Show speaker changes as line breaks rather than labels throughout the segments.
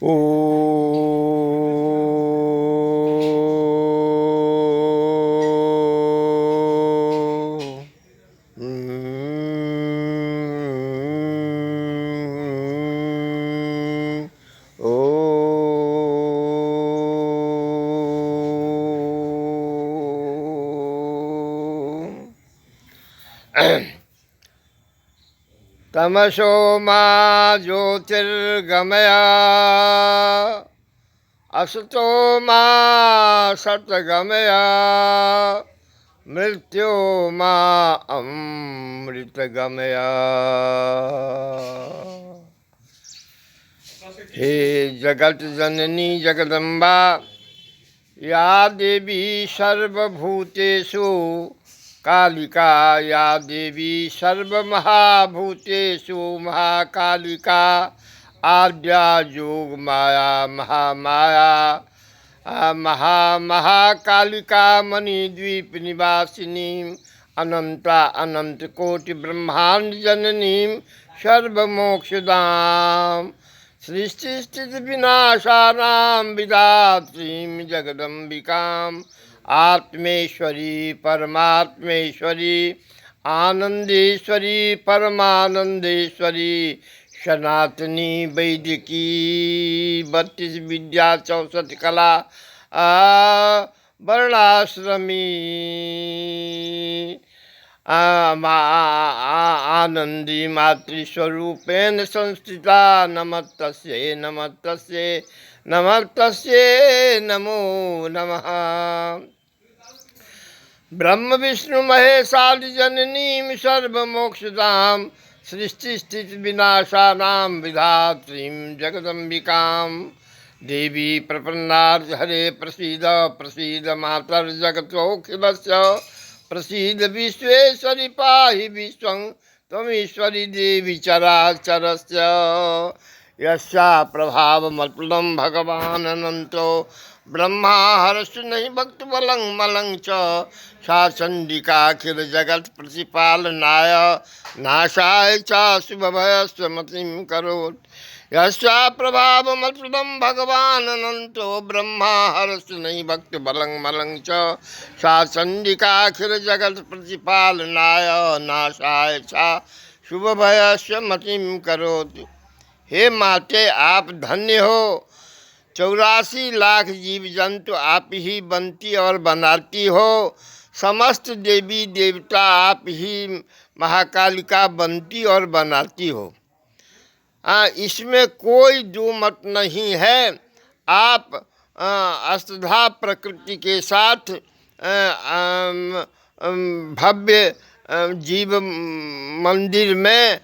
ओ तमसो मा ज्योतिर्गमय असतो मा सतगमय मृत्यो मा अमृतगमय। हे जगत जननी जगदम्बा या देवी सर्वभूतेषु कालिका या देवी सर्वमहाभूतेषु महाकालिका आद्या जोग माया महामाया महाकालिका मणिद्वीप निवासिनी अनंता अनंत कोटि ब्रह्मांड जननी सर्वमोक्षदाम सृष्टि स्थिति विनाशानां विधात्रीं जगदम्बिकां आत्मेश्वरी परमात्मेश्वरी आनंदेश्वरी परमानंदेश्वरी सनातनी वैदिकी 32 विद्या 64 कला वर्णाश्रमी आनंदी मातृस्वरूपेण संस्थिता नमस्तस्यै नमस्तस्यै नमस्तस्यै नमो नमः। ब्रह्म विष्णु महेशादि जननीं सर्वमोक्षदां सृष्टि स्थिति विनाशानां विधात्रीं जगदम्बिकां देवी प्रपन्नार्थ हरे प्रसीद प्रसीद मातर्जगतोऽखिलस्य प्रसीद विश्वेश्वरी पाहि विश्वं त्वमीश्वरी देवी चराचरस्य यस्या प्रभावमतुलं भगवान् अनन्तो ब्रह्मा हर्ष नहीं भक्त बलं मलं च सा चंडिकाखिल जगत प्रतिपालनाय नाशाय च शुभभयस्वमतिं करोत्। यस्या प्रभावमतुलं भगवान् अनन्तो ब्रह्मा हर्ष नहीं भक्त बलं मलं च सा चंडिकाखिल जगत प्रतिपालनाय नाशाय च शुभभयस्वमतिं करोत्। हे माते आप धन्य हो, 84 लाख जीव जंतु आप ही बनती और बनाती हो, समस्त देवी देवता आप ही महाकालिका बनती और बनाती हो। इसमें कोई दो मत नहीं है। आप अष्टधा प्रकृति के साथ भव्य जीव मंदिर में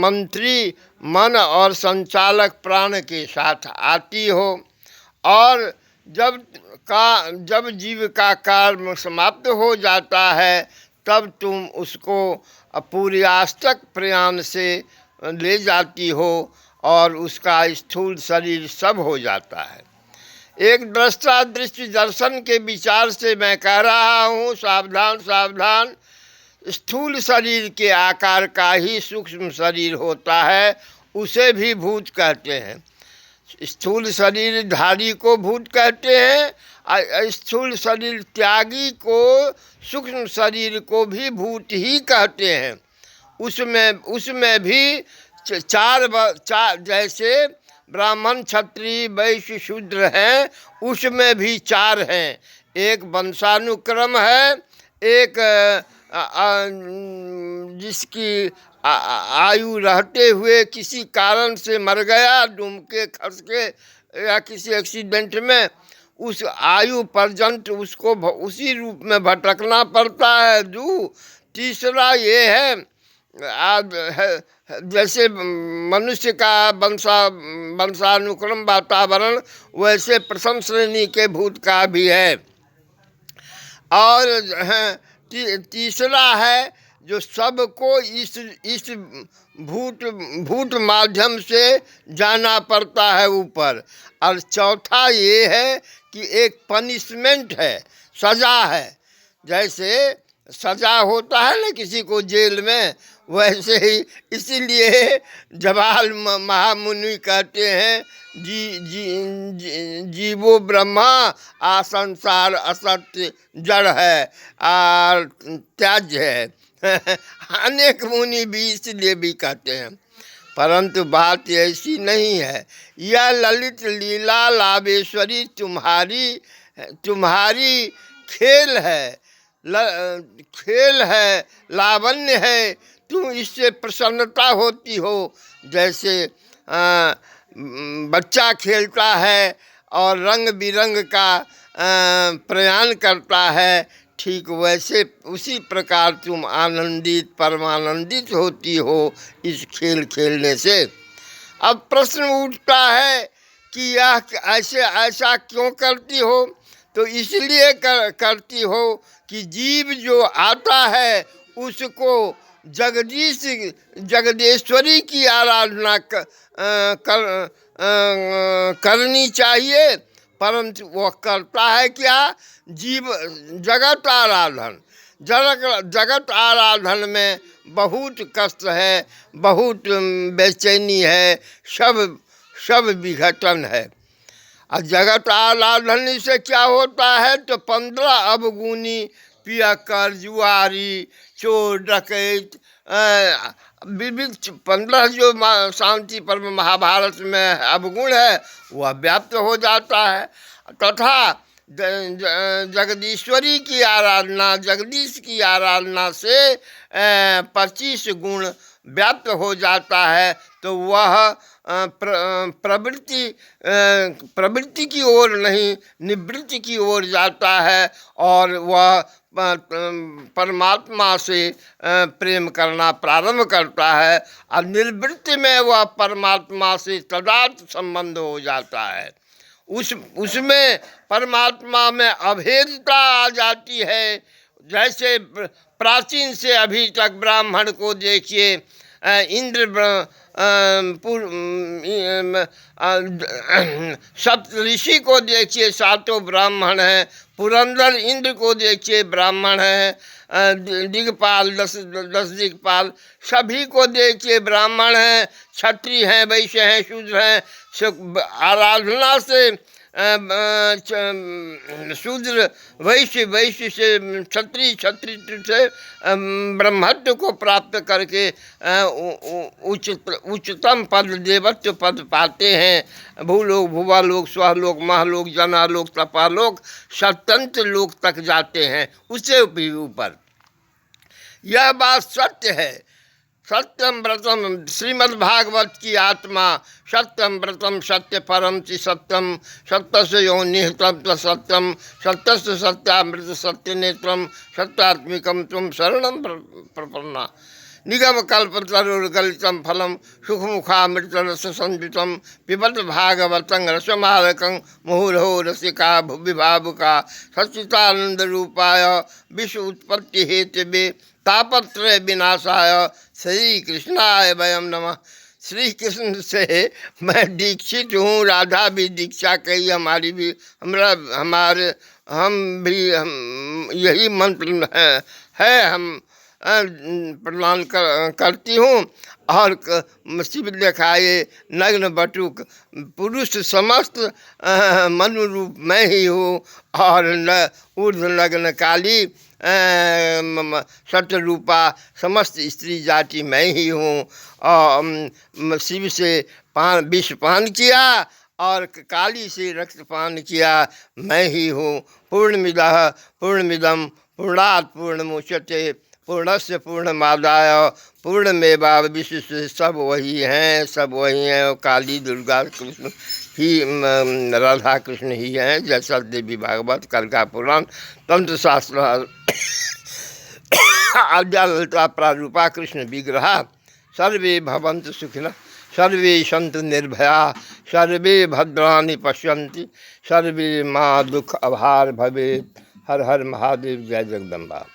मंत्री मन और संचालक प्राण के साथ आती हो, और जब जीव का कर्म समाप्त हो जाता है तब तुम उसको पूर्यास्तक प्रयाण से ले जाती हो और उसका स्थूल शरीर सब हो जाता है। एक दृष्टा दृष्टि दर्शन के विचार से मैं कह रहा हूँ, सावधान सावधान। स्थूल शरीर के आकार का ही सूक्ष्म शरीर होता है, उसे भी भूत कहते हैं। स्थूल शरीर धारी को भूत कहते हैं, स्थूल शरीर त्यागी को सूक्ष्म शरीर को भी भूत ही कहते हैं। उसमें भी चार जैसे ब्राह्मण क्षत्रिय वैश्य शूद्र हैं, उसमें भी चार हैं। एक वंशानुक्रम है, एक जिसकी आयु रहते हुए किसी कारण से मर गया, डूब के खस के या किसी एक्सीडेंट में, उस आयु पर्यंत उसको उसी रूप में भटकना पड़ता है। तीसरा ये है जैसे मनुष्य का वंशानुक्रम वातावरण, वैसे प्रथम श्रेणी के भूत का भी है। और तीसरा है जो सबको इस भूत माध्यम से जाना पड़ता है ऊपर। और चौथा ये है कि एक पनिशमेंट है, सज़ा है। जैसे सजा होता है ना किसी को जेल में, वैसे ही इसीलिए जवाहर महामुनि कहते हैं जी जी, जीवो ब्रह्मा आ संसार असत्य जड़ है और त्याज्य है अनेक मुनि भी इसलिए भी कहते हैं, परंतु बात ऐसी नहीं है। यह ललित लीला लाभेश्वरी तुम्हारी खेल है, खेल है, लावण्य है, तुम इससे प्रसन्नता होती हो। जैसे बच्चा खेलता है और रंग बिरंग का प्रयाण करता है, ठीक वैसे उसी प्रकार तुम आनंदित परमानंदित होती हो इस खेल खेलने से। अब प्रश्न उठता है कि यह ऐसा क्यों करती हो? तो इसलिए करती हो कि जीव जो आता है उसको जगदीश्वरी की आराधना करनी चाहिए, परंतु वह करता है क्या? जीव जगत आराधन। जगत आराधन में बहुत कष्ट है, बहुत बेचैनी है, सब विघटन है। और जगत आराधन से क्या होता है? तो 15 अवगुणी पियक्कर जुआरी चोर डकैत विविध 15 जो शांति पर्व महाभारत में अवगुण है वह व्याप्त हो जाता है, तथा जगदीश्वरी की आराधना जगदीश की आराधना से 25 गुण व्याप्त हो जाता है। तो वह प्रवृत्ति की ओर नहीं निवृत्ति की ओर जाता है और वह परमात्मा से प्रेम करना प्रारंभ करता है और निवृत्ति में वह परमात्मा से तदार्थ संबंध हो जाता है। उसमें परमात्मा में अभेदता आ जाती है। जैसे प्राचीन से अभी तक ब्राह्मण को देखिए, इंद्र सप्तऋषि को देखिए, सातों ब्राह्मण हैं। पुरंदर इंद्र को देखिए ब्राह्मण हैं। दिग्पाल 10 दिग्पाल सभी को देखिए ब्राह्मण हैं, क्षत्रिय हैं, वैश्य हैं, शूद्र हैं। आराधना से शूद्र वैश्य से क्षत्रिय से ब्रह्मत्व को प्राप्त करके उच्चतम पद देवत्व पद पाते हैं। भूलोक भुवालोक स्वलोक महलोक जनालोक तपालोक स्वतंत्र लोक तक जाते हैं, उससे भी ऊपर। यह बात सत्य है। सत्यम व्रतम श्रीमद्भागवत की आत्मा सत्यम व्रतम सत्य परम च सत्यम सत्य योनिहितम सत्यम सत्य सत्यामृत सत्य नेत्रम सत्यात्मिकम तुम शरणम प्रपन्ना निगम कल्पतरुर्गलितम फलम सुखमुखामृत रस संयुतम पिबत भागवतं रसमालकं मुहुर्हो रसिका विभावुका सच्चिदानंद रूपाय विश्व उत्पत्ति हेतवे तापत्रय विनाशाय श्री कृष्णाय वयम नमः। श्री कृष्ण से मैं दीक्षित हूँ, राधा भी दीक्षा कही, हमारी भी हम भी यही मंत्र है हम प्रदान करती हूँ। और शिव दिखाए नग्न बटुक पुरुष समस्त मनु रूप मैं ही हूँ और ऊर्ध नग्न काली सत्यरूपा समस्त स्त्री जाति मैं ही हूँ। शिव से विष पान किया और काली से रक्तपान किया मैं ही हूँ। पूर्णमिदः पूर्णमिदं पूर्णात् पूर्णमुच्यते पूर्णस्य पूर्णमादाय पूर्णमेवावशिष्यते। सब वही हैं, सब वही हैं। काली दुर्गा कृष्ण ही राधा कृष्ण ही हैं। जैसा देवी भागवत कल का पुराण तंत्र शास्त्र आद्या ललिता प्रारूपा कृष्ण विग्रहा। सर्वे भवन्तु सुखिनः सर्वे सन्तु निर्भया सर्वे भद्राणि पश्यन्ति सर्वे मा दुख अभार भवेत्। हर हर महादेव। जय जगदम्बा।